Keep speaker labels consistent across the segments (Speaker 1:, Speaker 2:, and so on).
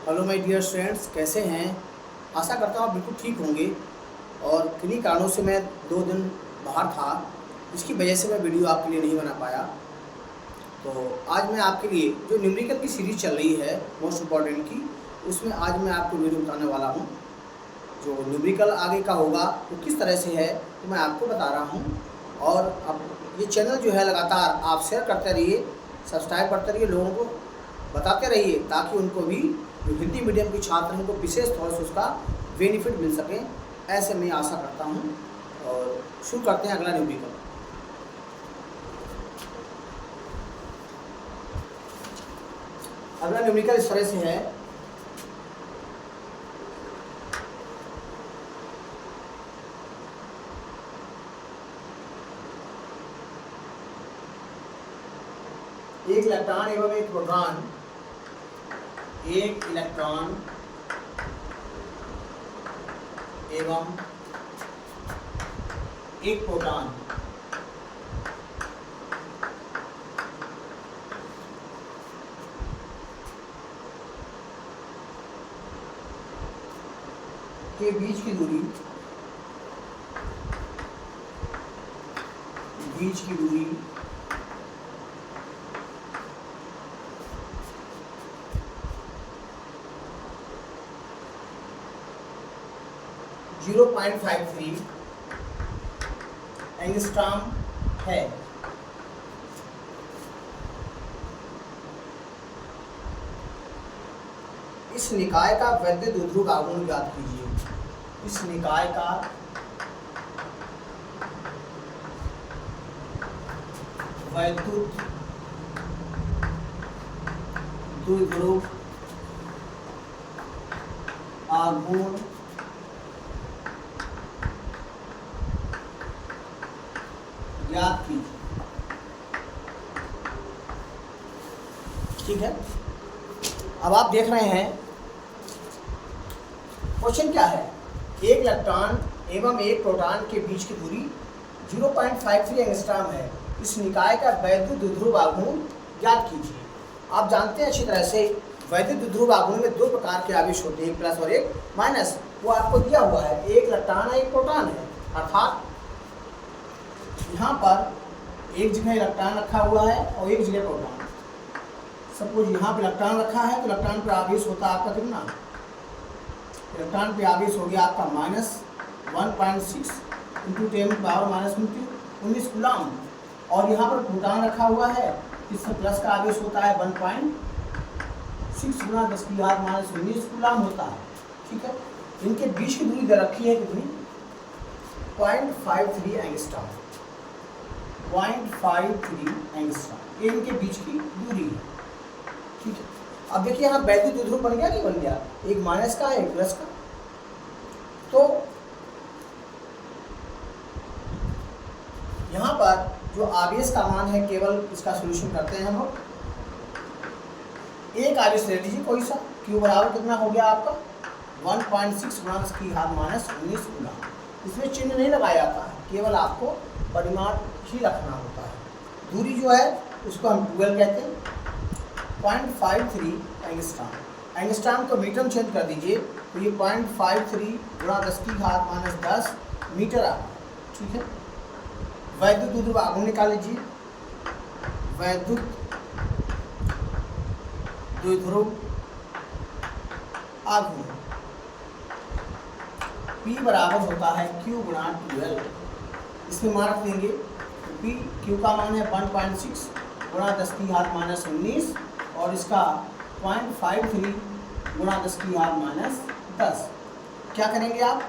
Speaker 1: Hello my dear friends, कैसे हैं। आशा करता हूँ आप बिल्कुल ठीक होंगे। और किन्हीं कारणों से मैं 2 दिन बाहर था, इसकी वजह से मैं वीडियो आपके लिए नहीं बना पाया। तो आज मैं आपके लिए जो न्यूमेरिकल की सीरीज़ चल रही है मोस्ट इम्पॉर्टेंट की, उसमें आज मैं आपको वीडियो बताने वाला हूँ। जो न्यूमेरिकल आगे का होगा वो किस तरह से है तो मैं आपको बता रहा हूँ। और अब ये चैनल जो है लगातार आप शेयर करते रहिए, सब्सक्राइब करते रहिए, लोगों को बताते रहिए, ताकि उनको भी जो हिंदी मीडियम के छात्र हैं उनको विशेष तौर से उसका बेनिफिट मिल सके, ऐसे मैं आशा करता हूँ। और शुरू करते हैं अगला न्यूमेरिकल। अगला न्यूमेरिकल इस तरह से है। एक इलेक्ट्रॉन एवं एक प्रोटॉन, एक इलेक्ट्रॉन एवं एक प्रोटॉन के बीच की दूरी 0.53 एंगस्ट्रॉम है। इस निकाय का वैद्युत द्विध्रुव आघूर्ण ज्ञात कीजिए। इस निकाय का वैद्युत द्विध्रुव आघूर्ण ज्ञात कीजिए। ठीक है, अब आप देख रहे हैं क्वेश्चन क्या है। एक इलेक्ट्रॉन एवं एक प्रोटॉन के बीच की दूरी 0.53 एंगस्ट्रॉम है। इस निकाय का वैद्युत द्विध्रुव आघूर्ण ज्ञात कीजिए। आप जानते हैं अच्छी तरह से वैद्युत द्विध्रुव आघूर्ण में 2 प्रकार के आवेश होते हैं, एक प्लस और एक माइनस। वो आपको दिया हुआ है, एक इलेक्ट्रॉन है एक प्रोटॉन है। अर्थात यहाँ पर एक जगह इलेक्ट्रॉन रखा हुआ है और एक जगह प्रोटॉन। सपोज यहाँ पे इलेक्ट्रॉन रखा है तो इलेक्ट्रॉन पे आवेश होता है आपका कितना, इलेक्ट्रॉन पे आवेश हो गया आपका -1.6 इंटू 10⁻⁻19 कूलम। और यहाँ पर प्रोटॉन रखा हुआ है, इससे प्लस का आवेश होता है 1.6 गुना 10⁻⁻19 कूलम होता है। ठीक है, इनके बीच की दूरी दे रखी है कितनी, 0.53 एंगस्ट्रॉम। 0.53 एंगस्ट्रॉम ये इनके बीच की दूरी है। ठीक है, अब देखिए यहाँ वैद्युत द्विध्रुव बन गया नहीं बन गया, एक माइनस का है एक प्लस का। तो यहाँ पर जो आवेश का मान है, केवल इसका सॉल्यूशन करते हैं हम लोग। एक आवेश ले लीजिए कोई सा, Q बराबर कितना हो गया आपका 1.6 गुणा 10⁻⁻19 गुना। इसमें चिन्ह नहीं लगाया जाता है, केवल आपको परिमाण ही रखना होता है। दूरी जो है उसको हम 12 कहते हैं। 0.53 एंगस्ट्रॉम, एंगस्ट्रॉम को मीटर में चेंज कर दीजिए तो ये 0.53 गुणा 10⁻10 मीटर आ। ठीक है, वैद्युत द्विध्रुव आघूर्ण निकाल लीजिए। वैद्युत द्विध्रुव आघूर्ण P बराबर होता है Q गुणा 12। इसमें मान रख देंगे तो P, Q का मान है 1.6 गुणा 10⁻⁻19 और इसका 0.53 गुणा 10⁻⁻10। क्या करेंगे आप,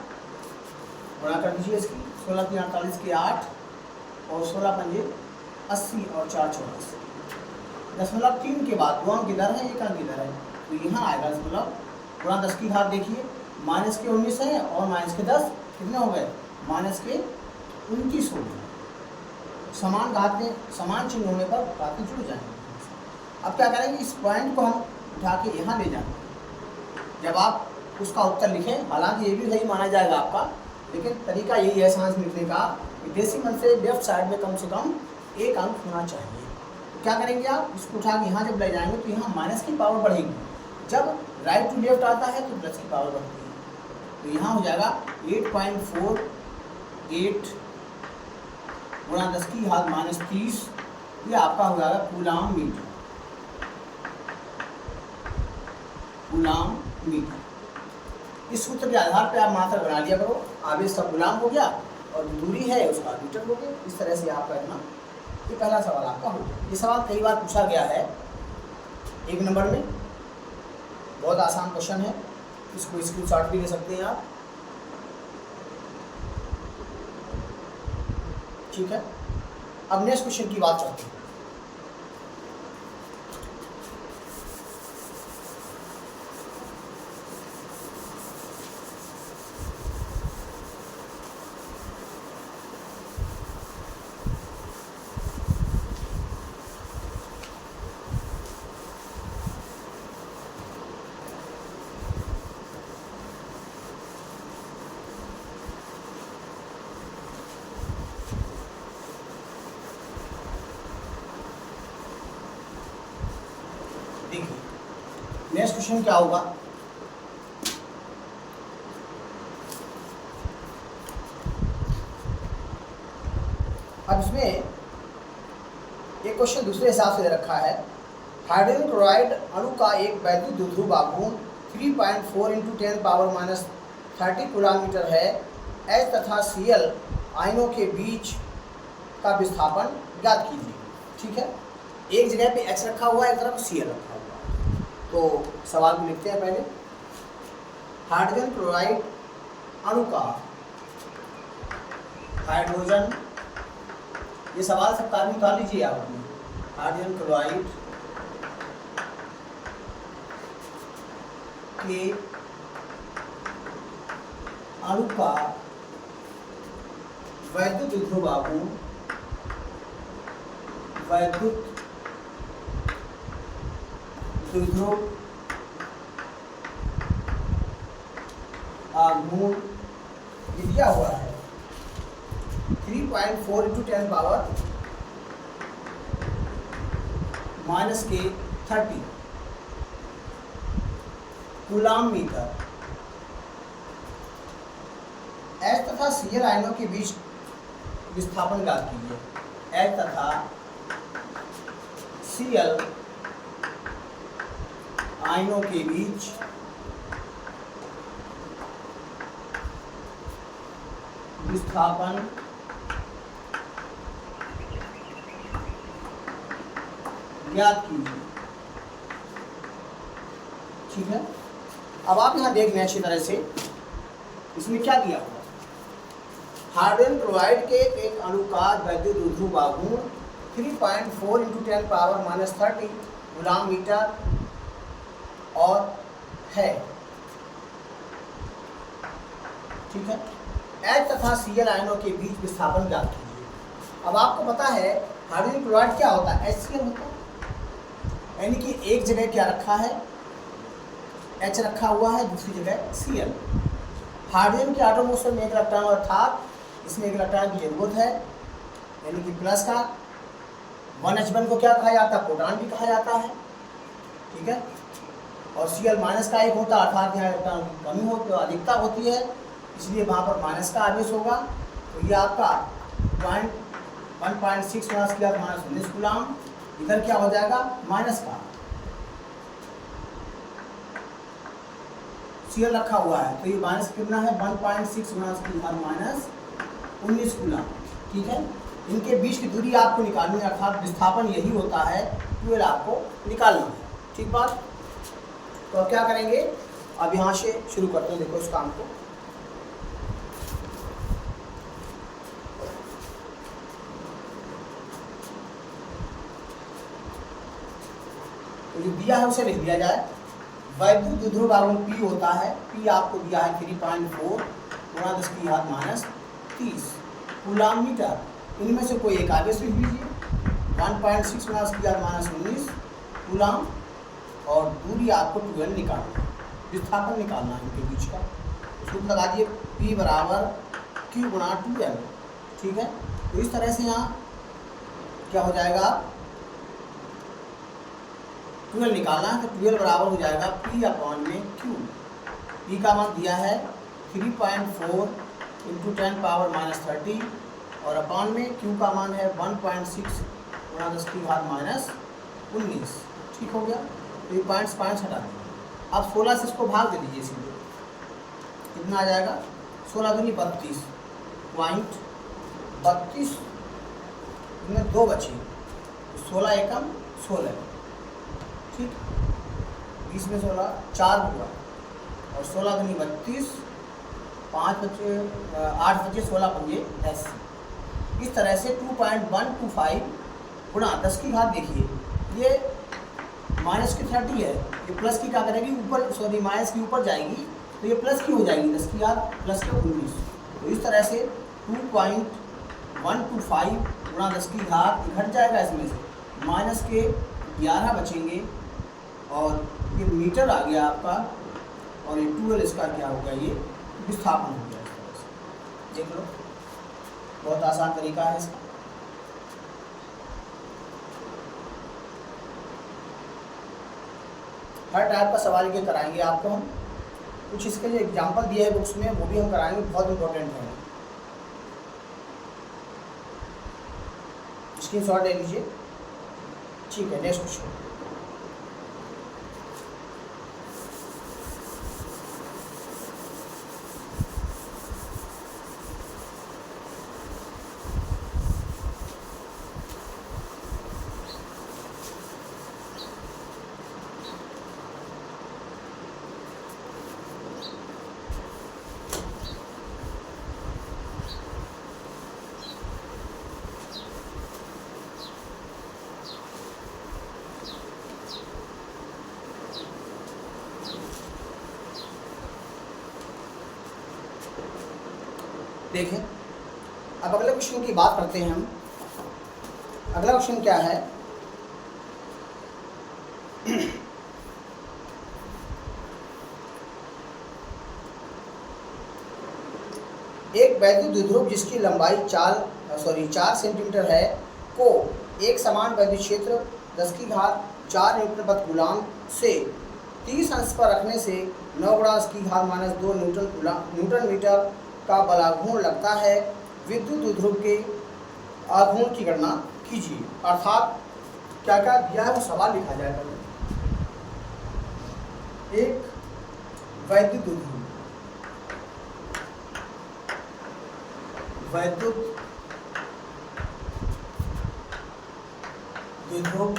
Speaker 1: गुणा कर दीजिए इसकी 16 3 48 के 8 और 16 पंजे 80 और 4 84। 0.3 के बाद 2 अंक इधर है, 1 अंक इधर है, तो यहाँ आएगा दशमलव गुणा 10 की घात। देखिए माइनस के 19 है और माइनस के 10 कितने हो गए, -29 हो गए। समान घातें, समान चिन्ह होने पर घातें जुड़ जाएंगे। अब क्या करेंगे, इस पॉइंट को हम उठा के यहाँ ले जाएंगे। जब आप उसका उत्तर लिखें, हालांकि ये भी सही माना जाएगा आपका, लेकिन तरीका यही है सांस लिखने का कि डेसिमल से लेफ्ट साइड में कम से कम 1 अंक होना चाहिए। तो क्या करेंगे आप, इसको उठा के यहाँ जब ले जाएंगे तो यहाँ माइनस की पावर बढ़ेगी, जब राइट टू लेफ्ट आता है तो प्लस की पावर बढ़ती है। तो यहाँ हो जाएगा 8.48 गुणा 10 की घात माइनस 30, ये आपका हो जाएगा कूलाम मीटर। Coulomb metre. इस सूत्र के आधार पे आप मात्रा बना लिया करो। आवेश सब गुलाम हो गया और दूरी है उसका मीटर हो गया। इस तरह से आपका इतना, ये पहला सवाल आपका हो गया। ये सवाल कई बार पूछा गया है 1 नंबर में, बहुत आसान क्वेश्चन है, इसको स्क्रीनशॉट भी ले सकते हैं आप। ठीक है, अब नेक्स्ट क्वेश्चन की बात करते हैं। नेक्स्ट क्वेश्चन क्या होगा, अब इसमें एक क्वेश्चन दूसरे हिसाब से रखा है। हाइड्रोजन क्लोराइड अणु का एक वैद्युत द्विध्रुव आघूर्ण 3.4 × 10⁻³ कूलम मीटर है। H तथा Cl आयनों के बीच का विस्थापन ज्ञात कीजिए। ठीक है, एक जगह पे H रखा हुआ है, एक तरफ Cl रखा हुआ है। तो सवाल को लिखते हैं पहले। हाइड्रोजन क्लोराइड अणु का, हाइड्रोजन, ये सवाल सब कार्बन उतार लीजिए आप अपने। हाइड्रोजन क्लोराइड के अणु का वैद्युत द्विध्रुव आघूर्ण, वैद्युत द्विध्रुव आघूर्ण दिया हुआ है 3.4 × 10⁻³ कूलम मीटर। H तथा Cl आयनों के बीच विस्थापन ज्ञात कीजिए। H तथा Cl आयनों के बीच विस्थापन ज्ञात कीजिए। ठीक है, अब आप यहाँ देख लें अच्छी तरह से, इसमें क्या दिया हुआ। हाइड्रोजन क्लोराइड के एक अणु का वैद्युत द्विध्रुव आघूर्ण 3.4 × 10⁻³ कूलम मीटर और है। ठीक है, H तथा Cl आयनों के बीच विस्थापन ज्ञात कीजिए। अब आपको पता है हाइड्रोजन क्लोराइड क्या होता है, HCl होता है, यानी कि एक जगह क्या रखा है, H रखा हुआ है, दूसरी जगह Cl। हाइड्रोजन के एटॉम मोशन में एक इलेक्ट्रॉन, अर्थात इसमें एक इलेक्ट्रॉन की जरूरत है, यानी कि प्लस का। 1H1 को क्या कहा जाता है, प्रोटॉन भी कहा जाता है। ठीक है, और Cl माइनस का एक होता है, अर्थात यहाँ इलेक्ट्रॉन की कमी हो, तो अधिकता होती है, इसलिए वहाँ पर माइनस का आवेश होगा। तो ये आपका 1.6 × 10⁻19 कूलम, इधर क्या हो जाएगा, माइनस का Cl रखा हुआ है, तो ये माइनस कितना है, 1.6 × 10⁻19 कूलम। ठीक है, इनके बीच की दूरी आपको निकालनी है, अर्थात विस्थापन यही होता है, ट्वेल आपको निकालना है। ठीक बात। तो अब क्या करेंगे, अब यहाँ से शुरू करते हैं, देखो इस काम को। तो जो दिया है उसे लिख दिया जाए। वैद्युत द्विध्रुव आघूर्ण P होता है, P आपको दिया है 3.4 × 10⁻30 कूलम मीटर। इनमें से कोई एक आवेश लिख लीजिए, 1.6 × 10⁻19 कूलम, और दूरी आपको 12 निकालना है, विस्थापन निकालना है इनके बीच का। सूत्र लगा दिए, P = Q × 2L। ठीक है, तो इस तरह से यहाँ क्या हो जाएगा, 12 निकालना है तो 12 बराबर हो जाएगा P अपॉन में Q। P का मान दिया है 3.4 इंटू 10⁻³ और अपॉन में Q का मान है 1.6 गुणा 10⁻−19। ठीक हो गया। तो ये पॉइंट्स हटा दें। अब 16 से इसको भाग दे दीजिए सीधे, कितना आ जाएगा 16 दूनी 32, पॉइंट 32 में 2 बचे, 16 एकम 16, ठीक, 20 में 16 4 हुआ और 16 दूनी 32, 5 बचे 8 बचे 16 पंजे 80। इस तरह से 2.125 गुणा 10 की घात, देखिए ये माइनस की 30 है, ये प्लस की क्या करेगी ऊपर, सॉरी माइनस की ऊपर जाएगी तो ये प्लस की हो जाएगी, 10 की घात प्लस के 19। तो इस तरह से 2.125 गुणा 10 की घात घट जाएगा, इसमें से माइनस के 11 बचेंगे और ये मीटर आ गया आपका, और ये 12 इसका क्या हो गया, ये विस्थापन हो गया। इस तरह से देख लो, बहुत आसान तरीका है इसका। हर टाइप का सवाल ये कराएंगे आपको हम, कुछ इसके लिए एग्जाम्पल दिए है बुक्स में, वो भी हम कराएंगे, बहुत इंपॉर्टेंट है। स्क्रीनशॉट ले लीजिए। ठीक है, नेक्स्ट क्वेश्चन। देखें, अब अगले क्वेश्चन की बात करते हैं हम। अगला क्वेश्चन क्या है, एक वैद्युत द्विध्रुव जिसकी लंबाई 4 सेंटीमीटर है को एक समान वैद्युत क्षेत्र 10⁴ न्यूटन प्रति कूलाम से 30 अंश पर रखने से 9 × 10⁻² न्यूटन मीटर का बलाघूर्ण लगता है। विद्युत द्विध्रुव के आघूर्ण की गणना कीजिए। अर्थात क्या क्या दिया है वो सवाल लिखा जाएगा। एक वैद्युत द्विध्रुव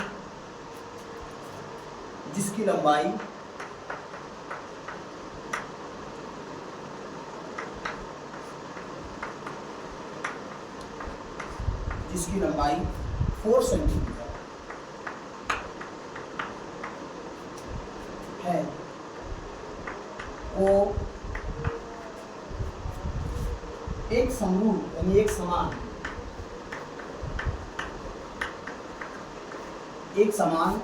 Speaker 1: जिसकी लंबाई जिसकी लंबाई 4 सेंटीमीटर है वो एक समरूप यानी एक समान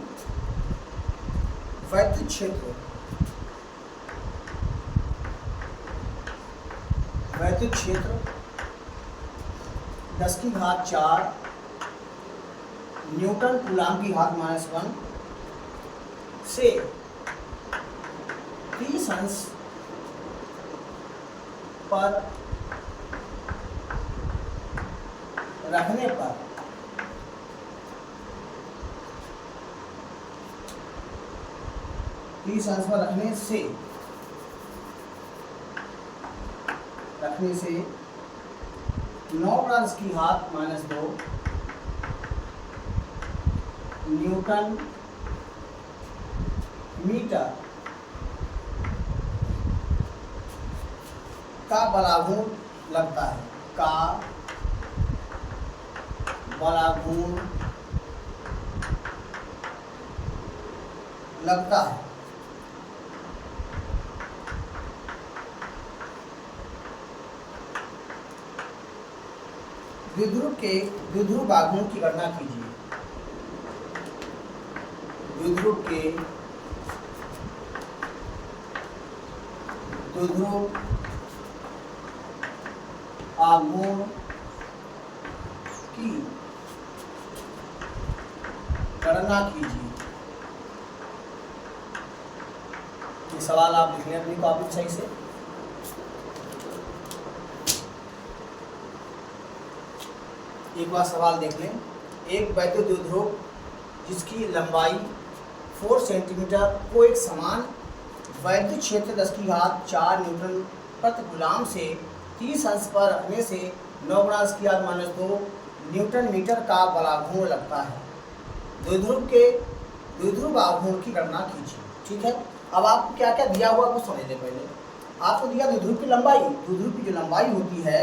Speaker 1: वैद्युत क्षेत्र 10⁴ न्यूटन कूलाम की घात -1 से 30 अंश पर रखने पर रखने से 9 × 10⁻² न्यूटन मीटर का बलाघूर्ण लगता है। का बलाघूर्ण लगता है। द्विध्रुव आघूर्ण की गणना कीजिए। द्विध्रुव आघूर्ण की गणना कीजिए। ये सवाल आप लिख लें अपनी कॉपी सही से। एक बार सवाल देख लें। एक वैद्युत द्विध्रुव जिसकी लंबाई 4 सेंटीमीटर को एक समान वैद्युत क्षेत्र 10⁴ न्यूटन प्रति कूलाम से 30 अंश पर रखने से 9 × 10⁻² न्यूटन मीटर का बलाघूर्ण लगता है। द्विध्रुव के द्विध्रुव आघूर्ण की गणना कीजिए। ठीक है, अब आपको क्या क्या दिया हुआ कुछ समझ लें। पहले आपको दिया द्विध्रुव की लंबाई, द्विध्रुव की जो लंबाई होती है,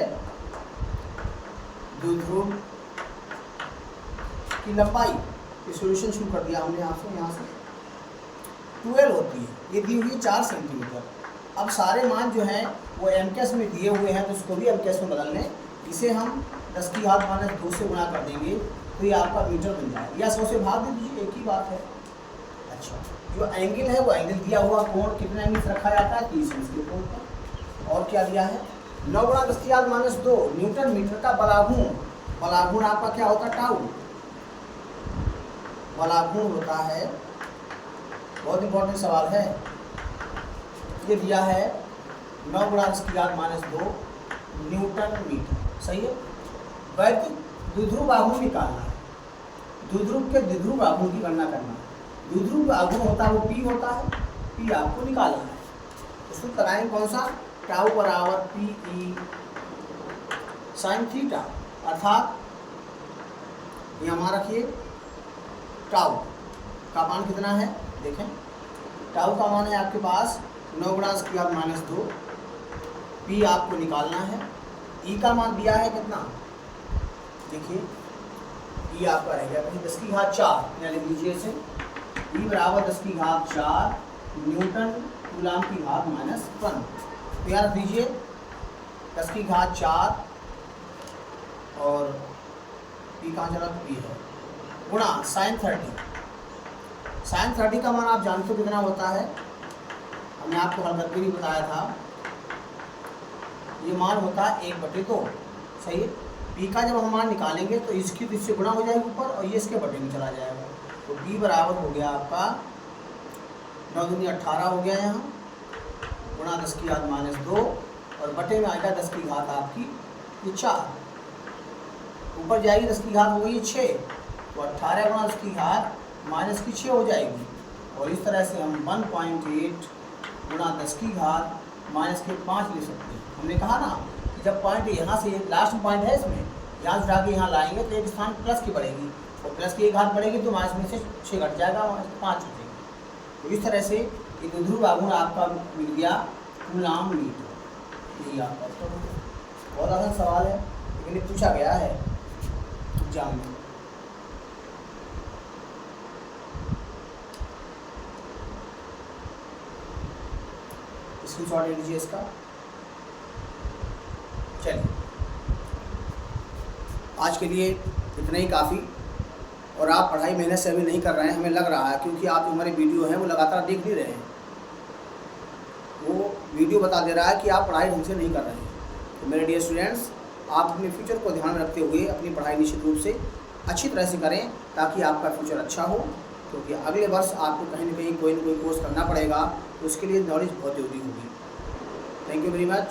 Speaker 1: द्विध्रुव की लंबाई ये सॉल्यूशन शुरू कर दिया हमने यहाँ से 12 होती है। ये दी हुई है 4 सेंटीमीटर। अब सारे मान जो हैं वो एमकेएस में दिए हुए हैं, तो उसको भी एमकेएस में बदल लें। इसे हम 10⁻² से गुणा कर देंगे तो ये आपका मीटर बन जाएगा, या 100 से भाग दे दीजिए, एक ही बात है। अच्छा, जो एंगल है वो एंगल दिया हुआ, कोण कितना एंगल से रखा जाता है, 30 अंश के कोण पर। और क्या दिया है, 9 × 10⁻² न्यूटन मीटर का बलाघूर्ण। बलाघूर्ण आपका क्या होता है, टाउ। बलाघूर्ण होता है, बहुत इंपॉर्टेंट सवाल है ये, दिया है 9 × 10⁻² न्यूटन मीटर। सही है। वैद्युत द्विध्रुव आघूर्ण निकालना है, द्विध्रुव के द्विध्रुव आघूर्ण की गणना करना है। द्विध्रुव आघूर्ण होता है वो P होता है, P आपको निकालना है। उसको लगाएंगे कौन सा, टाउ बराबर PE sin थीटा, अर्थात ये हमारा रखिए टाउ का मान कितना है, देखें टाउ का मान है आपके पास 9 × 10⁻²। P आपको निकालना है। E का मान दिया है कितना, देखिए E आपका रह गया कहीं 10⁴, यानी लिख लीजिए इसे, E बराबर 10⁴ न्यूटन कूलाम की घात -1। तो याद दीजिए 10⁴ और P कहाँ चला, P है, गुणा sin 30। sin 30 का मान आप जानते हो कितना होता है, हमने आपको हल करके भी बताया था। ये मान होता है 1/2। सही है। P का जब हम मान निकालेंगे तो इसकी तो इससे गुणा हो जाएगी ऊपर, और ये इसके बटे में चला जाएगा। तो P बराबर हो गया आपका 9 दूनी 18 हो गया यहाँ, गुणा 10⁻², और बटे में आएगा 10⁻, आपकी 4 ऊपर जाएगी, 10⁻ हो गई 6, तो 18 × 10⁻⁻6 हो जाएगी। और इस तरह से हम 1.8 × 10⁻⁻5 ले सकते हैं। हमने कहा ना कि जब पॉइंट यहाँ से लास्ट पॉइंट है, इसमें यहाँ से उठा के यहाँ लाएंगे तो एक स्थान प्लस की बढ़ेगी, और प्लस की एक घात बढ़ेगी तो माइनस में से 6 घट जाएगा, 5 हो जाएगी। तो इस तरह से ये द्विध्रुव आघूर्ण आपका मिल गया कूलाम मीटर। यही आपका उत्तर हो गया। बहुत आसान सवाल है, लेकिन ये पूछा गया है एग्जाम में। स्क्रीनशॉट ले लीजिए इसका। चलिए, आज के लिए इतना ही काफ़ी। और आप पढ़ाई मेहनत से अभी नहीं कर रहे हैं, हमें लग रहा है, क्योंकि आप जो हमारे वीडियो हैं वो लगातार देख नहीं रहे हैं। वो वीडियो बता दे रहा है कि आप पढ़ाई ढंग से नहीं कर रहे हैं। तो मेरे डियर स्टूडेंट्स, आप अपने फ्यूचर को ध्यान में रखते हुए अपनी पढ़ाई निश्चित रूप से अच्छी तरह से करें, ताकि आपका फ्यूचर अच्छा हो। क्योंकि अगले वर्ष आपको कहीं ना कहीं कोई ना कोई कोर्स करना पड़ेगा, तो उसके लिए नॉलेज बहुत जरूरी होगी। Thank you very much.